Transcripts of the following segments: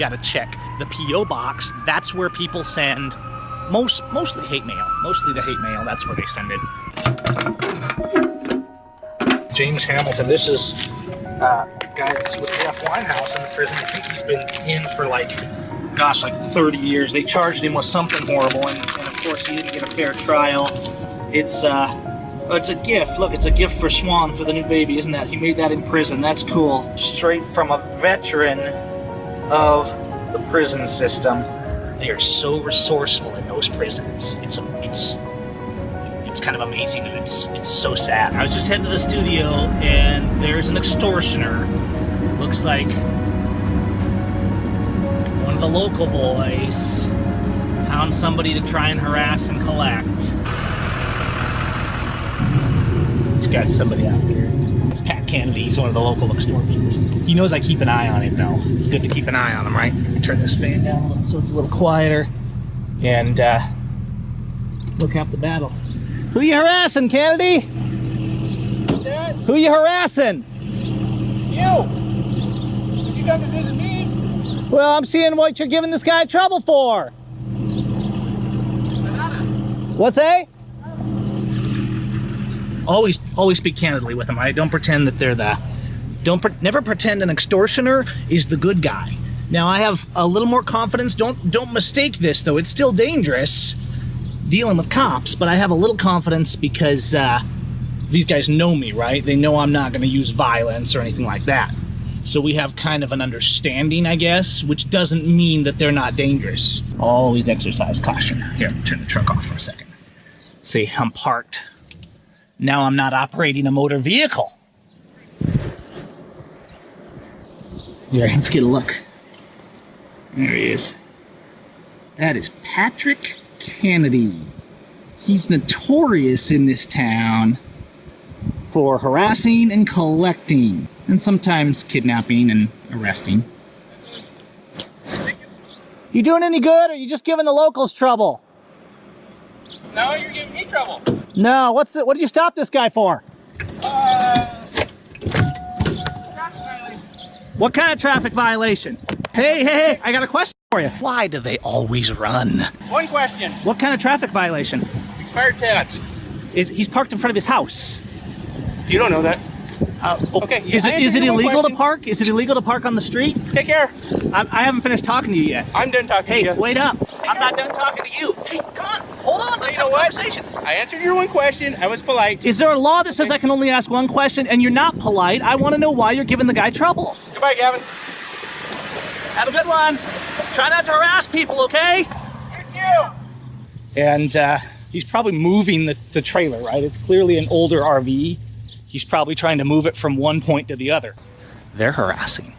gotta check the P.O. box. That's where people send mostly hate mail. Mostly the hate mail, that's where they send it. James Hamilton, this is a guy that's with Jeff Winehouse in the prison. I think he's been in for like 30 years. They charged him with something horrible, and of course he didn't get a fair trial. It's a gift. Look, it's a gift for Swan for the new baby, isn't that? He made that in prison. That's cool. Straight from a veteran of the prison system. They are so resourceful in those prisons. It's kind of amazing, and it's so sad. I was just heading to the studio, and there's an extortioner. Looks like one of the local boys found somebody to try and harass and collect. He's got somebody out here. It's Pat Kennedy. He's one of the local extortioners. He knows I keep an eye on him, though. It's good to keep an eye on him, right? Turn this fan down a little so it's a little quieter. And look half the battle. Who you harassing, Kennedy? Dad? Who you harassing? You! Did you come to visit me? Well, I'm seeing what you're giving this guy trouble for. What's that? Always speak candidly with them. I don't pretend that they're the. Never pretend an extortioner is the good guy. Now I have a little more confidence. Don't mistake this though. It's still dangerous dealing with cops, but I have a little confidence because these guys know me, right? They know I'm not going to use violence or anything like that. So we have kind of an understanding, I guess, which doesn't mean that they're not dangerous. Always exercise caution. Here, turn the truck off for a second. See, I'm parked. Now I'm not operating a motor vehicle. Yeah, let's get a look. There he is. That is Patrick Kennedy. He's notorious in this town for harassing and collecting, and sometimes kidnapping and arresting. You doing any good, or are you just giving the locals trouble? No, you're giving me trouble. No, what did you stop this guy for? Traffic violation. What kind of traffic violation? Hey, I got a question for you. Why do they always run? One question. What kind of traffic violation? Expired tabs. He's parked in front of his house. You don't know that. Okay. Is it illegal to park? Is it illegal to park on the street? Take care. I haven't finished talking to you yet. I'm done talking to Hey, you. wait up. I'm not done talking to you. Hey, come on. Hold on. Let's have a conversation. I answered your one question. I was polite. Is there a law that says I can only ask one question and you're not polite? I want to know why you're giving the guy trouble. Goodbye, Gavin. Have a good one. Try not to harass people, okay? You too. And he's probably moving the trailer, right? It's clearly an older RV. He's probably trying to move it from one point to the other. They're harassing.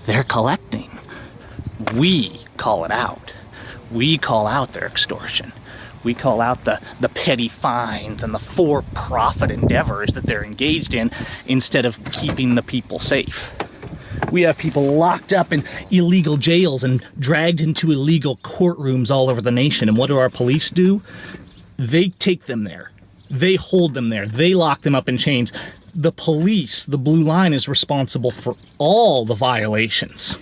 They're collecting. We call it out. We call out their extortion. We call out the petty fines and the for-profit endeavors that they're engaged in instead of keeping the people safe. We have people locked up in illegal jails and dragged into illegal courtrooms all over the nation. And what do our police do? They take them there. They hold them there. They lock them up in chains. The police, the Blue Line, is responsible for all the violations.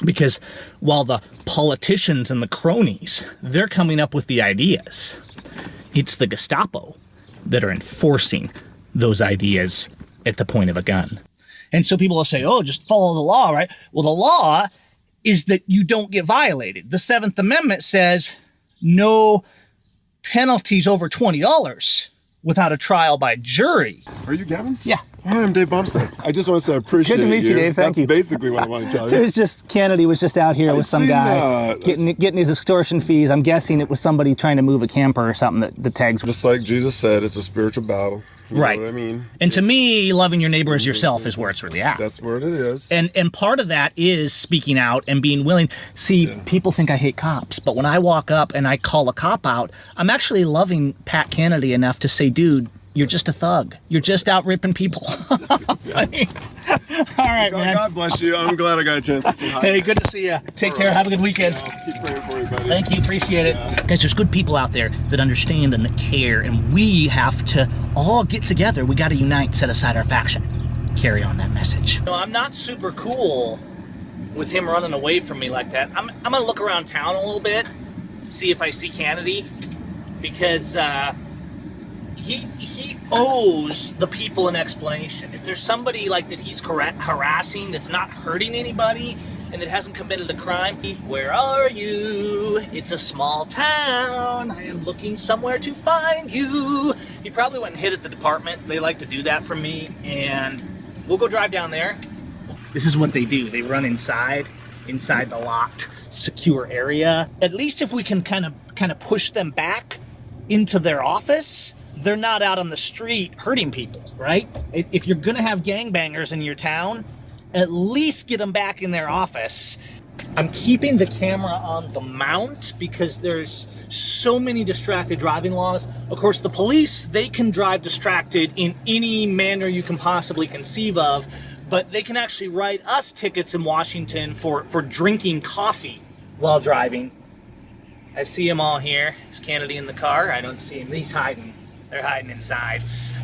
Because while the politicians and the cronies, they're coming up with the ideas, it's the Gestapo that are enforcing those ideas at the point of a gun. And so people will say, oh, just follow the law, right? Well, the law is that you don't get violated. The 7th Amendment says no penalties over $20 without a trial by jury. Are you Gavin? Yeah. Hi, I'm Dave Bumstead. I just want to say I appreciate Good to meet you, Dave. Thank you. That's basically what I want to tell you. It was just, Kennedy was just out here with some guy getting his extortion fees. I'm guessing it was somebody trying to move a camper or something that the tags. Just like Jesus said, it's a spiritual battle. You right. know what I mean? And to me, loving your neighbor as yourself is where it's really at. That's where it is. And part of that is speaking out and being willing. See, people think I hate cops, but when I walk up and I call a cop out, I'm actually loving Pat Kennedy enough to say, dude, you're just a thug. You're just out ripping people. Funny. All right, man. God bless you. I'm glad I got a chance to say hi. Hey, good to see you. Take care. Have a good weekend. Keep praying for you, buddy. Thank you. Appreciate it. Guys, there's good people out there that understand and that care, and we have to all get together. We got to unite, set aside our faction. Carry on that message. No, I'm not super cool with him running away from me like that. I'm gonna look around town a little bit, see if I see Kennedy, because he owes the people an explanation. If there's somebody like that he's harassing that's not hurting anybody and that hasn't committed a crime, where are you? It's a small town. I am looking somewhere to find you. He probably went and hid at the department. They like to do that for me, and we'll go drive down there. This is what they do. They run inside the locked, secure area. At least if we can kind of push them back into their office, they're not out on the street hurting people, right? If you're gonna have gangbangers in your town, at least get them back in their office. I'm keeping the camera on the mount because there's so many distracted driving laws. Of course, the police, they can drive distracted in any manner you can possibly conceive of, but they can actually write us tickets in Washington for drinking coffee while driving. I see them all here. Is Kennedy in the car? I don't see him. He's hiding. They're hiding inside.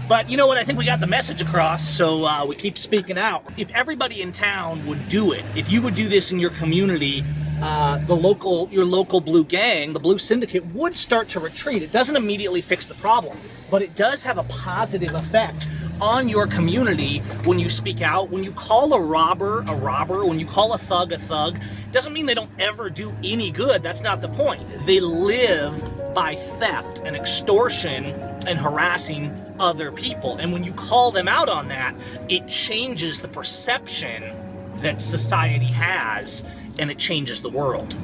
But you know what? I think we got the message across, so we keep speaking out. If everybody in town would do it, if you would do this in your community, your local blue gang, the Blue Syndicate, would start to retreat. It doesn't immediately fix the problem, but it does have a positive effect on your community when you speak out. When you call a robber, when you call a thug, doesn't mean they don't ever do any good. That's not the point. They live by theft and extortion and harassing other people. And when you call them out on that, it changes the perception that society has, and it changes the world.